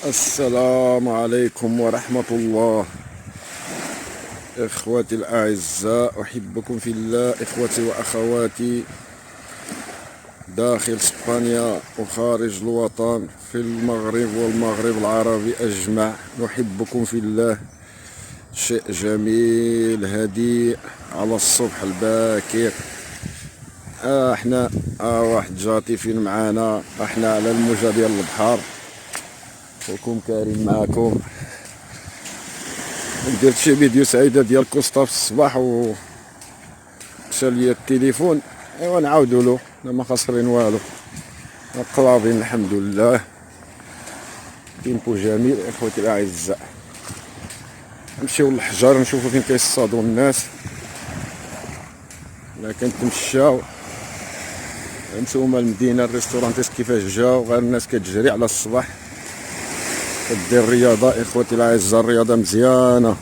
السلام عليكم ورحمة الله. إخوتي الأعزاء، أحبكم في الله، إخوتي وأخواتي داخل إسبانيا وخارج الوطن، في المغرب والمغرب العربي أجمع، نحبكم في الله. شيء جميل هديء على الصبح الباكر. احنا واحد جاتي فين معانا، احنا على الموجة ديال البحر. خوكم كريم معاكم. درت شي فيديو سعيدة ديال كوستا في الصباح و مشى ليا التليفون. ايوا نعاودو له، ما خاسرين والو، قراضين الحمد لله. تيمبو جميل اخوتي الاعزاء. نمشيو للحجر نشوفو فين كيصطادو الناس، لكن تمشاو نتوما المدينه الريستورانتيس كيفاش جاو، غير الناس كتجري على الصباح كدير الرياضه. اخوتي الاعزاء الرياضه مزيانه،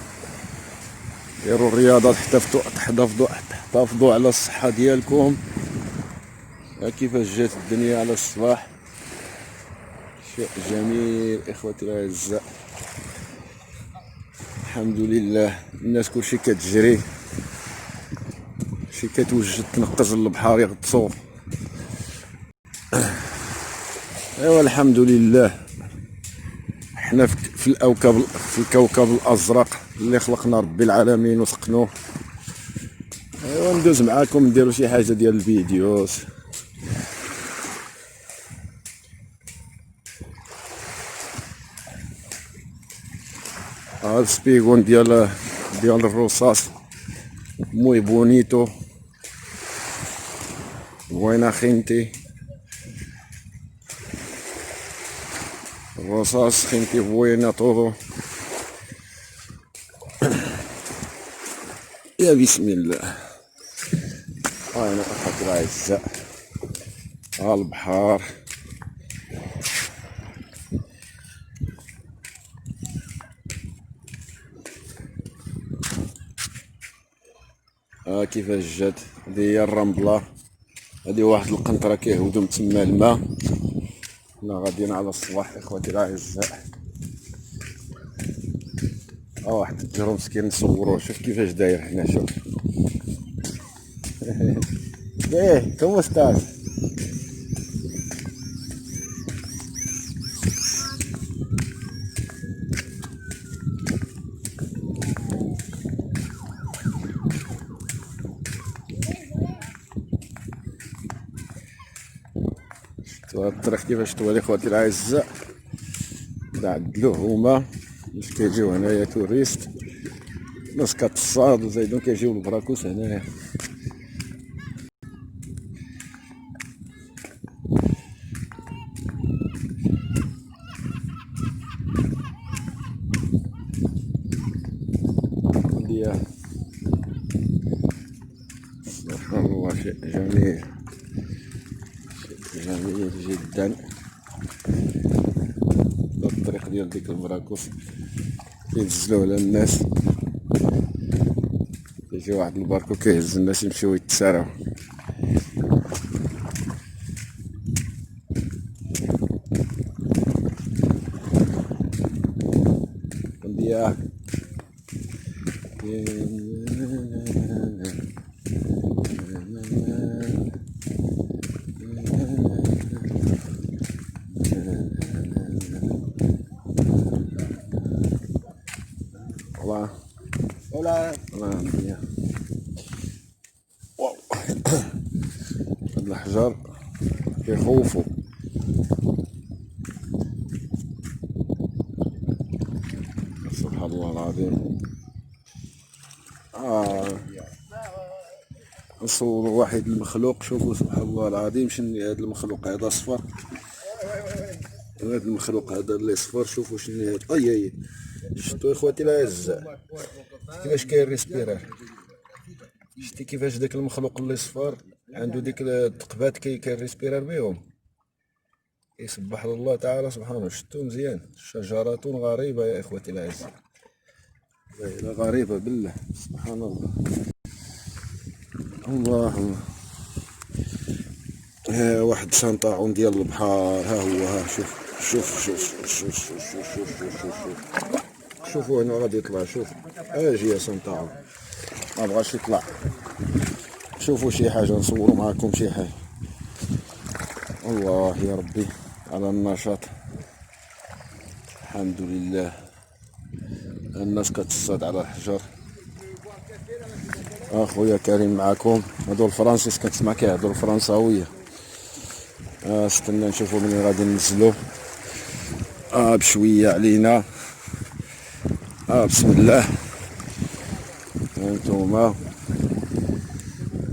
ديروا الرياضه، تحتفظوا على الصحه ديالكم. كيفاش جات الدنيا على الصباح، شيء جميل اخوتي الاعزاء. الحمد لله الناس كلشي كتجري، شي كتوجد تنقز للبحر يغطسوا. ايوا الحمد لله، حنا في الكوكب الازرق اللي خلقنا ربي العالمين وسقنوه. ايوا ندوز معاكم نديرو شي حاجه ديال الفيديوز. هاد السبيغون ديال الرصاص موي بونيتو. وين خنتي الرصاص، خنتي بوينة طولو. يا بسم الله. انا اخوتي الاعزاء البحر، كيفاش جات. هادي هي الرمبله، هادي واحد القنطره كيهودو من تما الماء. حنا غاديين على الصباح اخوتي الاعزاء. واحد الجرو مسكين نصوروه، شوف كيفاش داير هنا، شوف. ايه كومو ستاس. شفتوا هاد الطريق كيفاش طوالي اخوتي الاعزاء، عدلوه هما باش كيجيو هنايا توريست، ناس كتصاد وزايدون كيجيو للبراكوس هنايا. سبحان الله، شيء جميل، شيء جميل جدا. الطريق ديال ديك البراكوس كينزلوا على الناس، كيجي واحد الباركو كيهز الناس يمشيو يتساراو. بندية والله والله بندية. واو هاد الحجر كيخوفو. سبحان الله العظيم. نصور واحد المخلوق، شوفوا سبحان الله العظيم. شنو هذا المخلوق هذا اصفر، هذا المخلوق هذا اللي صفر، شوفوا شنو هذا. اي شفتوا اخواتي الاعزاء كيفاش كاين ريسبيرار؟ شتي كيفاش داك المخلوق اللي صفر عنده ديك الثقبات كاين ريسبيرار بهم. يسبح الله تعالى سبحانه. شفتوا مزيان، شجرة غريبة يا اخوتي الاعزاء، غريبة بالله، سبحان الله. الله ها واحد سانطاعون ديال البحر، ها هو، ها شوف شوف شوف شوف شوف شوف شوف شوف شوف شوف شوفوا هنا غادي يطلع. شوف اجي يا سنتاعو ما بغاش يطلع. شوفوا شي حاجه نصوروا معاكم شي حاجه. الله يا ربي على النشاط. الحمد لله الناس كتصاد على الحجر. اخويا كريم معاكم. هادو الفرنسيس كتسمع كيهضروا الفرنساويه. استنى نشوفوا منين غادي ننزلوا. بشويه علينا. بسم الله. هانتوما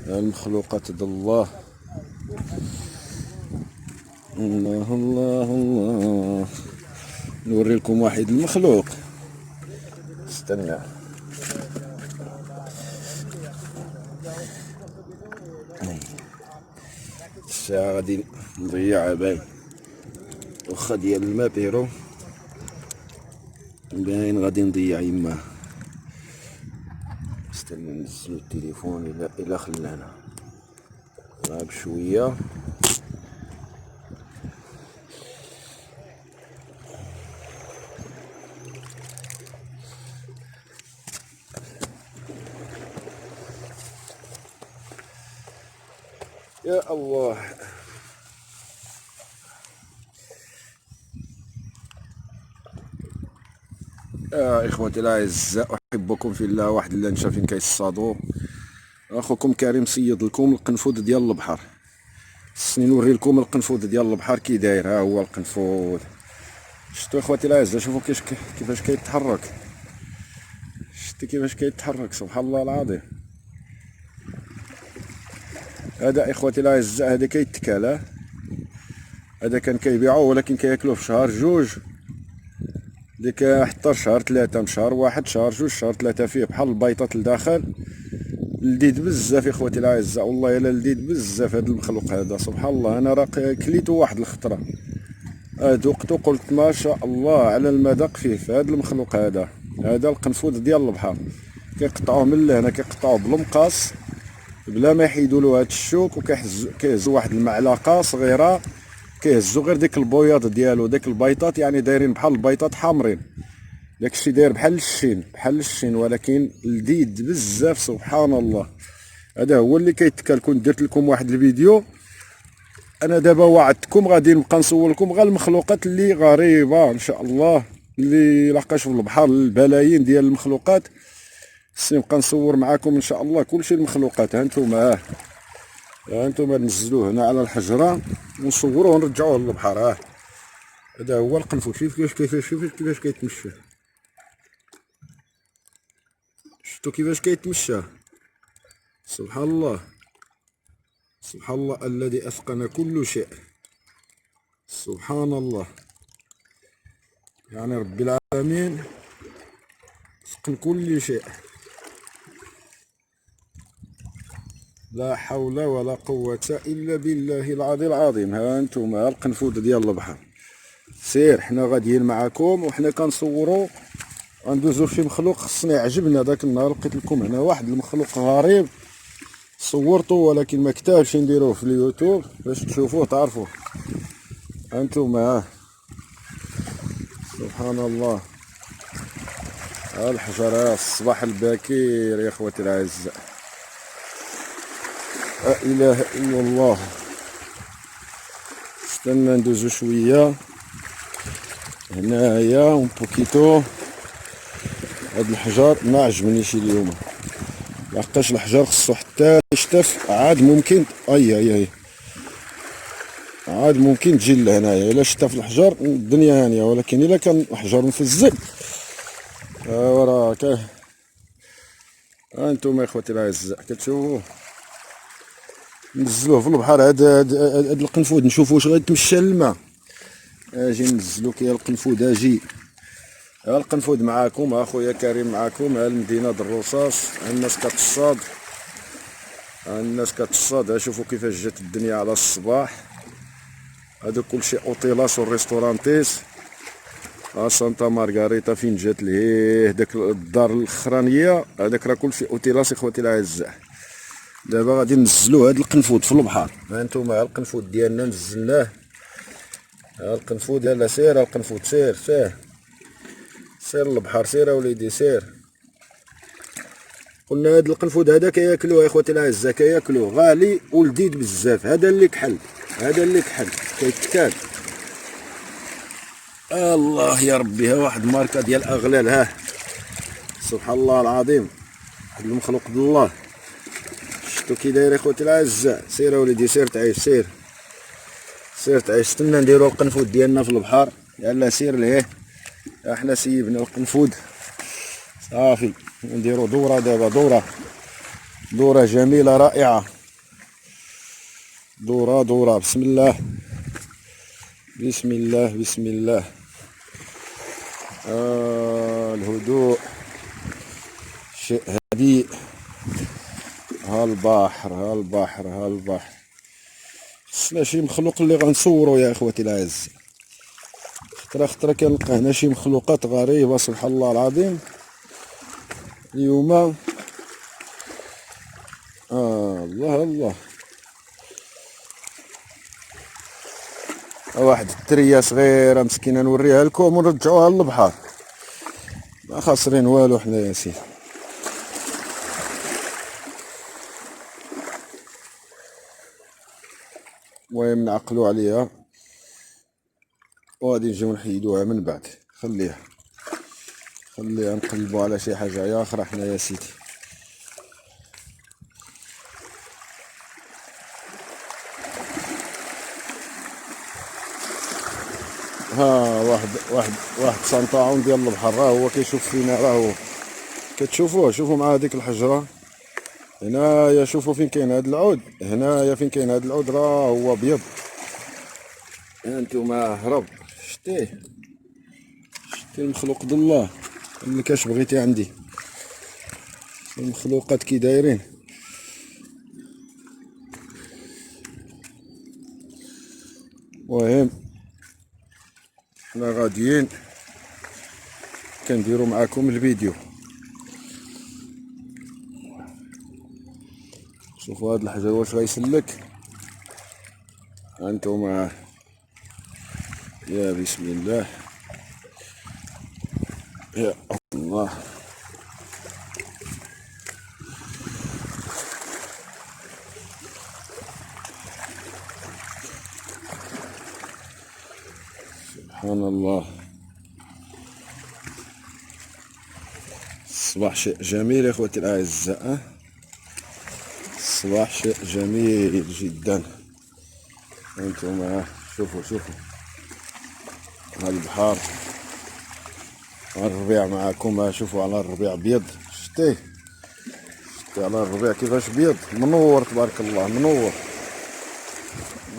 المخلوقات د الله. الله الله الله. نوري لكم واحد المخلوق. استنى الساعة غادي نضيعها باين. واخا ديال الماء بيرو باين غادي نضيع يما. استنى ننزلو التليفون الى خلانا بشويه. يا الله. اخوتي الاعزاء احبكم في الله. واحد اللي نشا فين كيصطادوا. اخوكم كريم صيد لكم القنفذ ديال البحر. خصني نوري لكم القنفذ ديال البحر كي داير. ها هو القنفذ. شفتوا اخوتي الاعزاء؟ شوفوا كيفاش كيتحرك. شفتوا كيفاش كيتحرك؟ سبحان الله العظيم. هذا اخوتي الاعزاء هذا كيتكال. هذا كان كيبيعوه ولكن كياكلوه في شهر جوج. ديك حتى شهر ثلاثة، من شهر واحد شهر جوج شهر ثلاثة فيه بحال البيضات لداخل. لذيذ بزاف اخوتي الاعزاء والله الا لذيذ بزاف هذا المخلوق هذا. سبحان الله انا راه كليتو واحد الخطره. ذقتو قلت ما شاء الله على المذاق فيه في هذا المخلوق هذا. هذا القنفذ ديال البحر. كيقطعوه من لهنا كيقطعوه بالمقص بلا ما يحيدوا له هذا الشوك. وكيهزوا واحد المعلقه صغيره كيهزوا غير ديك البوياض ديالو. ديك البيضات يعني دايرين بحال البيضات حامرين. داكشي داير بحال الشين ولكن لذيذ بزاف. سبحان الله. هذا هو اللي كيتكال. كنت درت لكم واحد الفيديو. انا دابا وعدتكم غادي نبقى نصور لكم غير المخلوقات اللي غريبه ان شاء الله اللي لقاش في البحر. البلايين ديال المخلوقات خصني نبقى نصور معاكم ان شاء الله كلشي المخلوقات. ها انتم نزلوه هنا على الحجره ونصوروه ونرجعوه للبحر. هذا هو القنفذ. شوف كيفاش كيتمشى. شفتوا كيفاش كيتمشى؟ سبحان الله. سبحان الله الذي اتقن كل شيء. سبحان الله. يعني رب العالمين اتقن كل شيء. لا حول ولا قوة إلا بالله العلي العظيم. ها انتم القنفذ ديال البحر. سير حنا غاديين معاكم وحنا كنصوروا غندوزو شي مخلوق خصني عجبنا. داك النهار لقيت لكم هنا واحد المخلوق غريب صورته ولكن ما كتابش نديروه في اليوتيوب باش تشوفوه تعرفوه. انتم سبحان الله. الحجر الصباح الباكر يا اخوتي الاعزاء. لا اله الا الله. استنى ندوزو شويه هنايا اون بوكيتو. هاد الحجر ما عجبنيش اليوم لحقاش الحجر خصو حتى يشتف عاد ممكن عاد ممكن تجي لهنايا. الا شتف الحجر الدنيا هانيه ولكن الا كان الحجر مفزق راه انتم اخوتي الاعزاء كتشوفوه نزلوه في البحر. هاد القنفذ نشوفوا واش غيتمشى للماء. اجي ننزلو كاين القنفذ. اجي القنفذ معاكم. اخويا كريم معاكم. المدينه الرصاص. الناس كتصاد. شوفوا كيفاش جات الدنيا على الصباح. هادو كلشي اوتيلاس وريستورانتيس. سانتا مارغاريتا فين جات ليه داك الدار الاخرانيه هذاك راه كلشي اوتيلاس اخوتي الاعزاء. دابا غادي ننزلو هاد القنفذ في البحر. ها انتم القنفذ ديالنا نزلناه ها القنفود، يلا سير القنفود، سير سير سير للبحر، سير اوليدي سير. قلنا هاد القنفود هذا كياكلوه يا اخوتي الاعزاء، كياكلوه غالي ولذيذ بزاف. هذا اللي كحل، هذا اللي كحل كيتكال. الله يا ربي، ها واحد ماركه ديال اغلال، ها سبحان الله العظيم، واحد المخلوق د الله. شفتو كي داير اخوتي الاعزاء؟ سير اوليدي سير تعيش، سير سير تعيش. استنى نديرو القنفود ديالنا في البحر. يلا سير ليه، احنا سيبنا القنفود صافي. نديرو دورة دابا، دورة جميلة رائعة، دورة بسم الله بسم الله بسم الله. الهدوء شيء هادئ. ها البحر ها البحر ها البحر. خصنا شي مخلوق اللي غنصورو يا اخوتي الاعز. خطرة كنلقى هنا شي مخلوقات غريبة سبحان الله العظيم. اليوم الله الله، واحد التريه صغيره مسكينه نوريها لكم ونرجعوها للبحر، ما خاسرين والو حنا يا سيدي. المهم نعقلو عليها وغادي نجيو نحيدوها من بعد. خليها نقلبو على شي حاجه اخرى حنا يا سيدي. ها واحد سنطاعون ديال البحر، راه هو كيشوف فينا، راه هو كتشوفوه. شوفوا مع هذيك الحجره هنايا، شوفوا فين كاين هذا العود، هنايا فين كاين هذا العود راه هو ابيض. هانتوما هرب، شتي المخلوق د الله اللي كاش بغيتي عندي. المخلوقات كي دايرين. المهم حنا غاديين كنديرو معاكم الفيديو. شوفوا هاد الحجر واش غيسلك. هانتوما يا بسم الله يا الله. سبحان الله. الصباح شيء جميل يا اخوتي الاعزاء، الصباح شيء جميل جدا. انتم شوفوا ها البحر، ها الربيع معاكم. شوفوا على الربيع ابيض، شتي على الربيع كيفاش بيض، منور تبارك الله،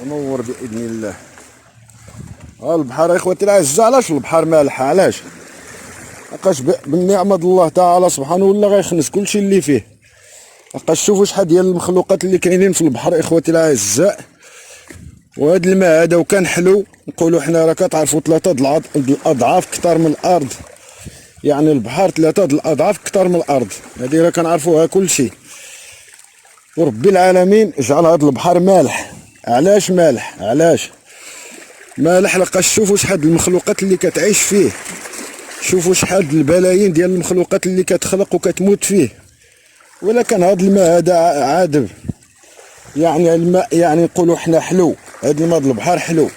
منور باذن الله. ها البحر يا اخوتي الاعزاء، علاش البحر مالح؟ علاش؟ لقاش بالنعمه الله تعالى سبحانه ولا غيخنس كلشي اللي فيه. لقاش شوفوا شحال ديال المخلوقات اللي كاينين في البحر اخوتي الاعزاء. وهذا الماء هذا وكان حلو، نقولوا حنا راه كتعرفوا 3 الاضعاف كثر من الارض، يعني البحر 3 الاضعاف كثر من الارض، هذه راه كنعرفوها كلشي. وربي العالمين جعل هذا البحر مالح. علاش مالح؟ لقاش شوفوا شحال المخلوقات اللي كتعيش فيه، شوفوا شحال البلايين ديال المخلوقات اللي كتخلق وكتموت فيه. ولا كان هذا الماء هذا عادب، يعني الماء يعني نقولوا حنا حلو، هذا الماء د البحر حلو.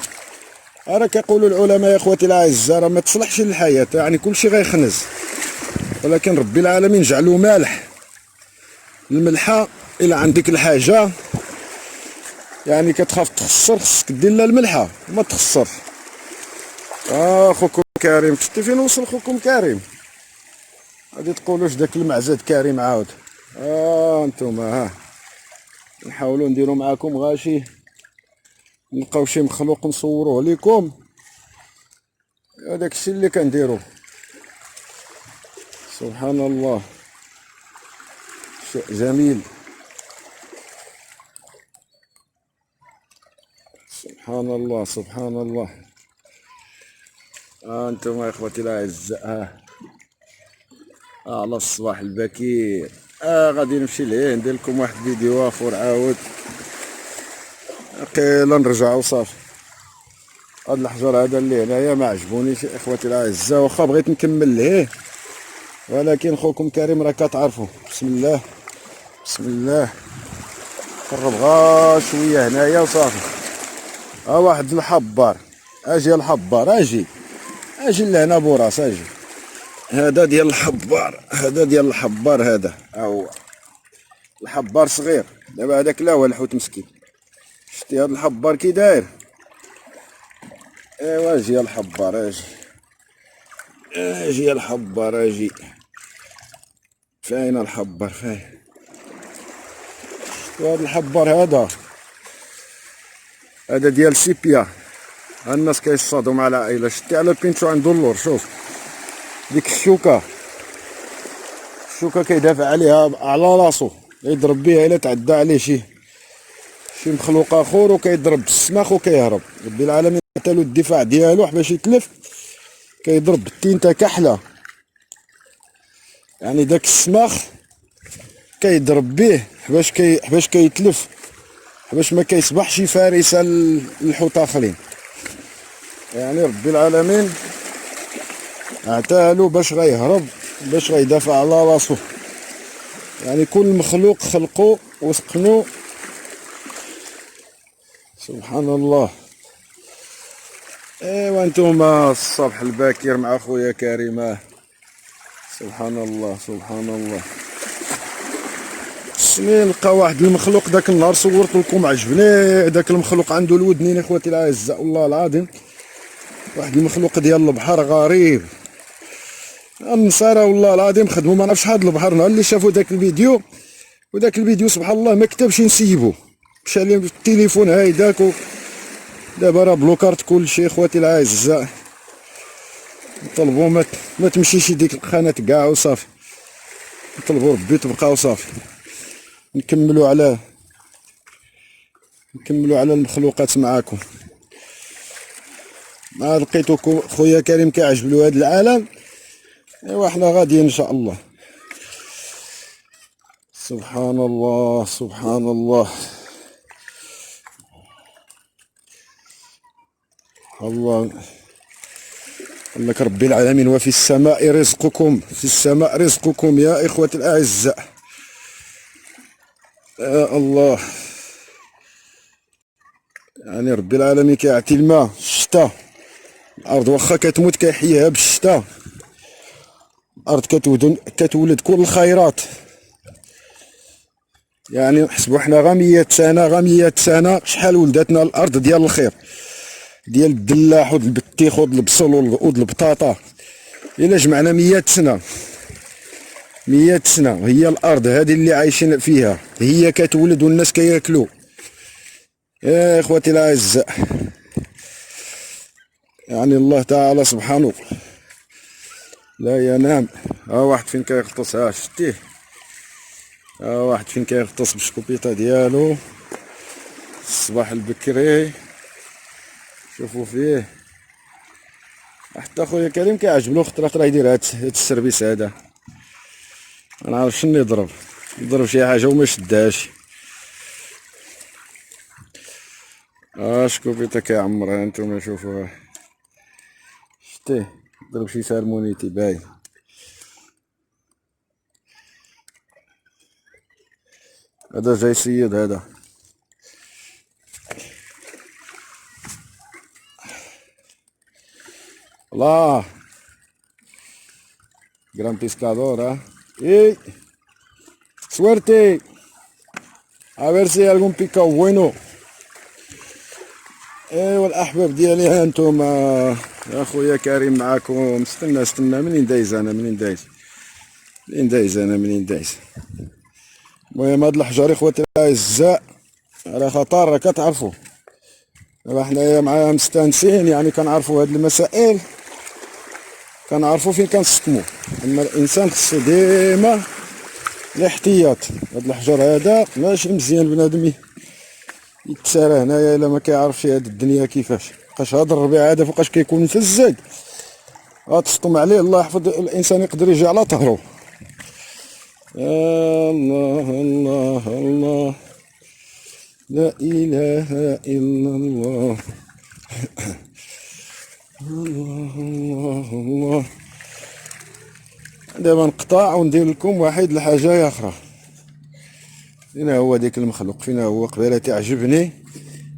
راه كيقولوا العلماء يا اخوتي الاعزاء راه ما تصلحش للحياه، يعني كلشي غيخنز، ولكن ربي العالمين جعلو مالح. الملحه الا عندك الحاجه يعني كتخاف تخسر، خصك دير لها الملحه ما تخسر. خوكم كريم، شفتي فين وصل خوكم كريم؟ غادي تقولوش داك المعزد كريم عاود. انتوما ها نحاولوا نديروا معاكم غاشي، نلقاو شي مخلوق نصوروه لكم. هذاك الشيء اللي كنديروا. سبحان الله شيء جميل. سبحان الله. انتم يا اخوتي الاعزاء على الصباح البكير. غادي نمشي لهيه ندير لكم واحد فيديو اخر عاود قيلا نرجعوا صافي. هاد الحجر هذا اللي هنايا ما عجبونيش اخوتي الاعزاء، واخا بغيت نكمل ليه ولكن خوكم كريم راه كتعرفوا. بسم الله بسم الله. قرب غا شويه هنايا وصافي. ها واحد الحبار، اجي الحبار، اجي لهنا بوراس، اجي. هذا ديال الحبار، هذا ديال الحبار، هذا ها هو الحبار صغير. دابا هذاك لا هو الحوت مسكين. شتي هذا الحبار كي داير. ايوا اجي الحبار، اجي الحبار، اجي. فاين الحبار؟ فاين؟ هذا الحبار هذا ديال سيبيا. الناس كيصطادوا مع العائله. شتي على بينتو عنده اللور. شوف ديك الشوكه كيدافع عليها على راسو، يضرب بها الا تعدى عليه شي مخلوق اخر، وكيضرب بالسماخ وكيهرب. ربي العالمين عطالو الدفاع ديالو باش يتلف. كيضرب بالتينتا كحله، يعني داك السماخ كيضرب به باش كيتلف، باش ما كيصبحش فارسه للحوت اخرين. يعني ربي العالمين عطاهالو باش غيهرب، باش غيدافع على راسو. يعني كل مخلوق خلقو وسقنو. سبحان الله. ايوا نتوما الصباح الباكر مع خويا كريمه. سبحان الله سبحان الله. سنين لقى واحد المخلوق داك النهار صورت لكم، عجبني داك المخلوق. عنده الودنين اخواتي الاعزاء، والله العظيم واحد المخلوق ديال البحر غريب. النصارى والله العظيم خدموا ما نعرفش هاد البحر. نهار اللي شافوا داك الفيديو، وداك الفيديو سبحان الله ما كتبش نسيبو، مشى لي في التليفون هايداك. دابا راه بلوكارت كلشي اخواتي الاعزاء. نطلبوا ما تمشيش ديك القناه كاع وصافي. نطلبوا ربي تبقى وصافي. نكملوا على المخلوقات معاكم. ما لقيتوكم خويا كريم كيعجب له هذا العالم. ايوا حنا غاديين ان شاء الله. سبحان الله سبحان الله. الله قال لك ربي العالمين وفي السماء رزقكم، في السماء رزقكم يا اخوتي الاعزاء. يا الله. يعني ربي العالمين كيعطي الماء الشتاء. الارض واخا كتموت كيحييها بالشتاء. الارض كتولد كل الخيرات. يعني نحسبوا حنا غا 100 سنه، 100 سنه شحال ولدتنا الارض ديال الخير، ديال الدلاح والبطيخ والبصل والبطاطا. الا جمعنا 100 سنه، 100 سنه هي الارض هذه اللي عايشين فيها، هي كتولد والناس كياكلوا. يا اخوتي الاعزاء، يعني الله تعالى سبحانه لا ينام. ها واحد فين كيغطس، ها شتيه، ها واحد فين كيغطس بالشكوبيطه ديالو الصباح البكري. شوفوا فيه. حتى خويا كريم كيعجبلو خطره يدير هاد السربيس هذا. ما نعرف شنو يضرب شي حاجه وما يشدهاش. شكوبيطه كيعمرها نتوما شوفوها. شتيه ضرب شي سالمونيتي باين. هذا جاي سيد هذا. الله gran pescador, ¿eh? ¡Ey! ¡Suerte! A ver si hay algún picado bueno. ايوا الاحباب ديالي، ها انتم يا خويا كريم معاكم. استنى منين دايز المهم هاد الحجر اخواتي الاعزاء على خطر، راه كتعرفوا دابا حنايا معاها مستانسين. يعني كنعرفوا هاد المسائل، كنعرفوا فين كنسكموا. اما الانسان خصو ديما الاحتياط. هاد الحجر هذا ماشي مزيان بنادم يتسارى هنايا الا ما كيعرفش هاد الدنيا كيفاش. بقاش هاد الربيع هذا فوقاش كيكون مفزد غتسطم عليه. الله يحفظ الانسان يقدر يجي على طهرو. الله الله الله لا اله الا الله. الله الله الله. دابا نقطع وندير لكم واحد الحاجه اخرى. فين هو ديك المخلوق؟ فين هو؟ قبيله تعجبني،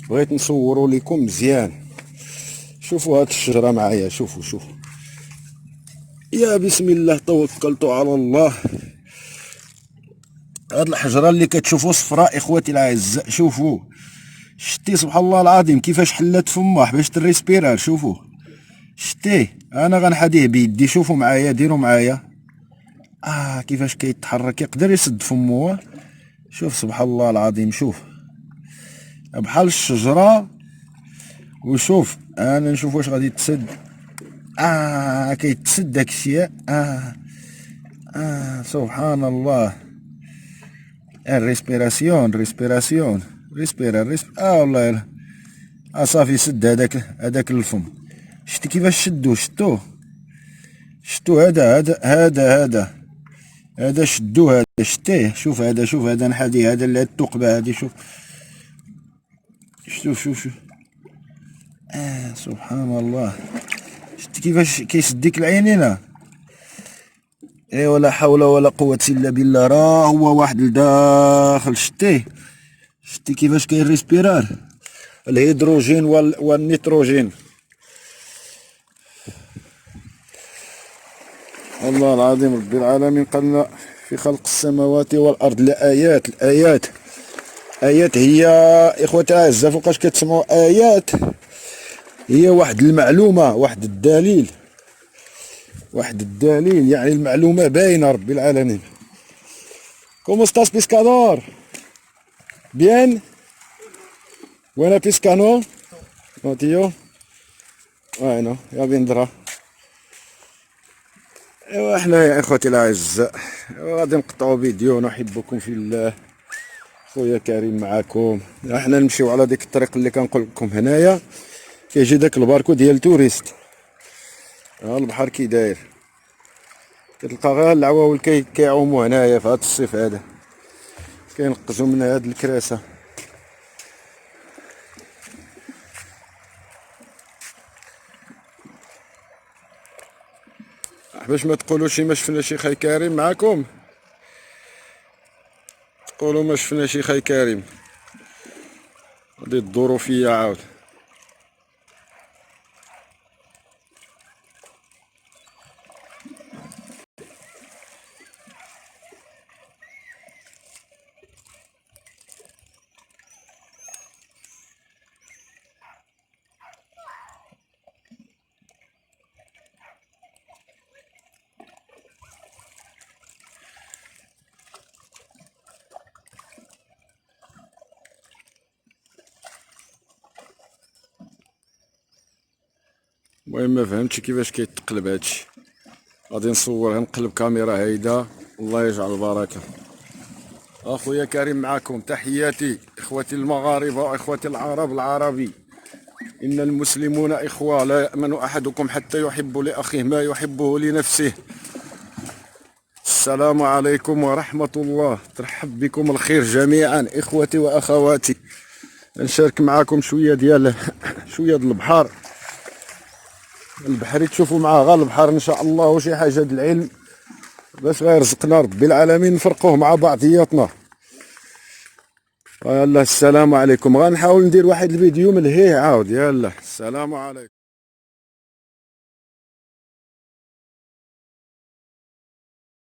بغيت نصورو لكم مزيان. شوفوا هاد الشجره معايا، شوفوا يا بسم الله توكلت على الله. هاد الحجره اللي كتشوفوا صفراء اخوتي الاعزاء، شوفوا شتي سبحان الله العظيم كيفاش حلات فمه باش تريسبيرار. شوفوا شتيه، انا غنحديه بيدي، شوفوا معايا، ديروا معايا كيفاش كيتحرك، يقدر يسد فمه. شوف سبحان الله العظيم، شوف بحال الشجره. وشوف انا نشوف واش غادي تسد. كيتسد داكشي. سبحان الله. الريسبيراسيون ريسبيرا والله يلا. صافي سد هذاك الفم. شتي كيفاش شدوه؟ شتو هذا شدوه، هذا شتيه. شوف هذا نحادي، هذا اللي الثقبه هذه. شوف سبحان الله. شتي كيفاش كيشد ديك العينينه. ولا حول ولا قوة الا بالله. راه هو واحد لداخل. شتي كيفاش كاين ريسبيرار الهيدروجين والنيتروجين. الله العظيم رب العالمين قال لنا في خلق السماوات والارض لآيات. ايات هي اخوتي الاعزاء، فوقاش كتسمعوا ايات؟ هي واحد المعلومه، واحد الدليل، يعني المعلومه باينه. رب العالمين. ¿Cómo estás, pescador? Bien. Buena pesca, ¿no? No, tío. Bueno, ya vendrá. ايوا احنا يا اخوتي الاعزاء غادي نقطعوا فيديو. نحبكم في الله. خويا كريم معاكم. احنا نمشيو على ديك الطريق اللي كنقول لكم. هنايا كيجي داك الباركو ديال توريست. البحر كي داير، كتلقى غير العواول كيعوموا هنايا في هذا الصيف هذا، كينقزوا من هاد الكراسه. باش ما تقولوش ما شفنا شي خاي كريم معاكم، تقولوا ما شفنا شي خاي كريم. غادي تدوروا فيا عاود. المهم ما فهمتش كيفاش كيتقلب هادشي. غادي نصور، نقلب كاميرا هايده. الله يجعل البركه. اخويا كريم معكم. تحياتي اخوتي المغاربه واخوتي العرب العربي. ان المسلمون اخوه، لا يامن احدكم حتى يحب لاخيه ما يحبه لنفسه. السلام عليكم ورحمه الله. ترحب بكم الخير جميعا اخوتي واخواتي. نشارك معكم شويه ديال البحر. البحر تشوفوا معاه غير البحر ان شاء الله، وشي حاجه د العلم باش غيرزقنا ربي العالمين نفرقوه مع بعضياتنا. يلا السلام عليكم. غنحاول ندير واحد الفيديو ملهيه عاود. يلا السلام عليكم.